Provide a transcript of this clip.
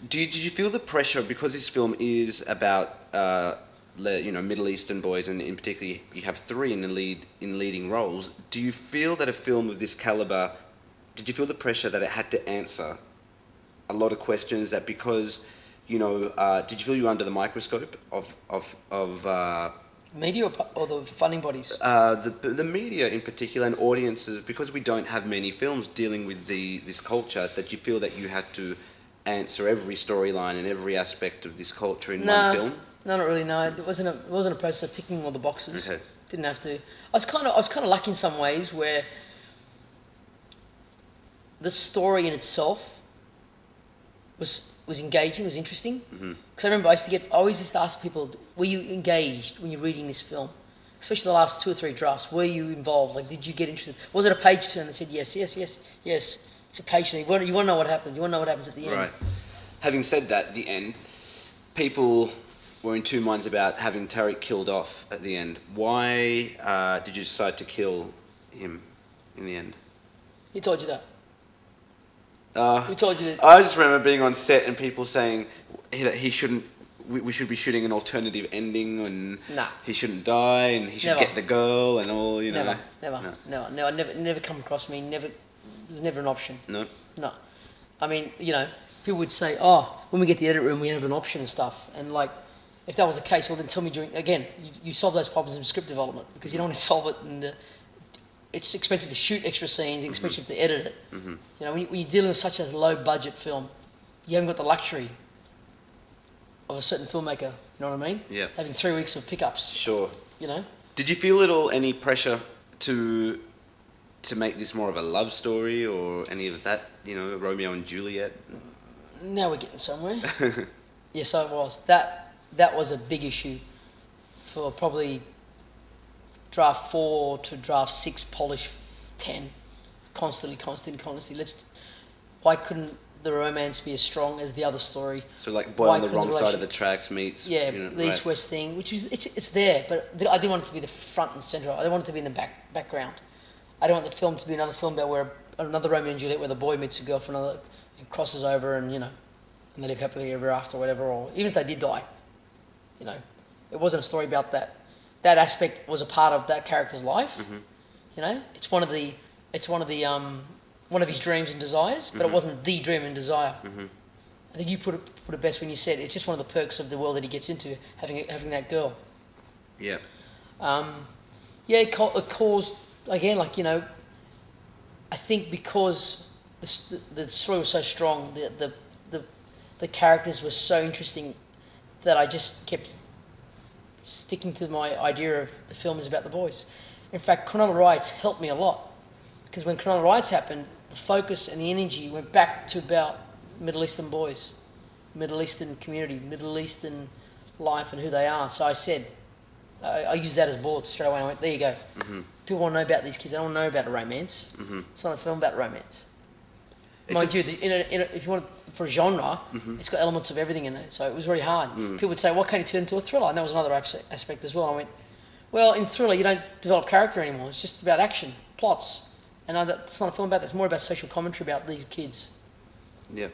Did you feel the pressure because this film is about Middle Eastern boys, and in particular you have three in leading roles? Do you feel that a film of this caliber, did you feel the pressure that it had to answer a lot of questions, that because did you feel you were under the microscope of media or the funding bodies? The media in particular, and audiences, because we don't have many films dealing with this culture, that you feel that you had to answer every storyline and every aspect of this culture in one film? No, not really. No, it wasn't a process of ticking all the boxes. Okay. Didn't have to. I was kind of lucky in some ways, where the story in itself was engaging, was interesting. Because I remember I always used to ask people, were you engaged when you're reading this film? Especially the last 2 or 3 drafts. Were you involved? Like, did you get interested? Was it a page turn that said yes? It's occasionally. You want to know what happens. You want to know what happens at the end. Right. Having said that, the end, people were in two minds about having Tariq killed off at the end. Why did you decide to kill him in the end? Who told you that? Who told you that? I just remember being on set and people saying that he shouldn't. We should be shooting an alternative ending, and he shouldn't die, and he should get the girl, and all. Never. Never come across me. Never. There's never an option. No. I mean, people would say, "Oh, when we get the edit room, we have an option and stuff." And like, if that was the case, well, then tell me you solve those problems in script development, because you don't want to solve it in the. It's expensive to shoot extra scenes, it's expensive to edit it. When you're dealing with such a low budget film, you haven't got the luxury of a certain filmmaker. You know what I mean? Yeah. Having 3 weeks of pickups. Sure. Did you feel at all any pressure to make this more of a love story or any of that? Romeo and Juliet. Now we're getting somewhere. Yes, I was. That was a big issue for probably draft 4 to draft 6, polish 10, constantly. Why couldn't the romance be as strong as the other story? So like boy on the wrong side of the tracks meets the east-west thing, which is it's there, but I didn't want it to be the front and center. I didn't want it to be in the background. I don't want the film to be another film about where another Romeo and Juliet, where the boy meets a girl from another and crosses over, and and they live happily ever after, whatever. Or even if they did die, it wasn't a story about that. That aspect was a part of that character's life. It's one of his dreams and desires, but it wasn't the dream and desire. I think you put it best when you said it's just one of the perks of the world that he gets into, having that girl. Yeah. It caused, again, I think because the story was so strong, the characters were so interesting, that I just kept sticking to my idea of the film is about the boys. In fact, Cronulla Riots helped me a lot, because when Cronulla Riots happened, the focus and the energy went back to about Middle Eastern boys, Middle Eastern community, Middle Eastern life and who they are. So I said, I used that as bullets straight away. I went, there you go. People want to know about these kids. They don't want to know about a romance. It's not a film about romance. Mind you, if you want for a genre, it's got elements of everything in there. So it was really hard. People would say, "What can you turn into a thriller?" And that was another aspect as well. I went, "Well, in thriller, you don't develop character anymore. It's just about action, plots, and it's not a film about that. It's more about social commentary about these kids." Yeah.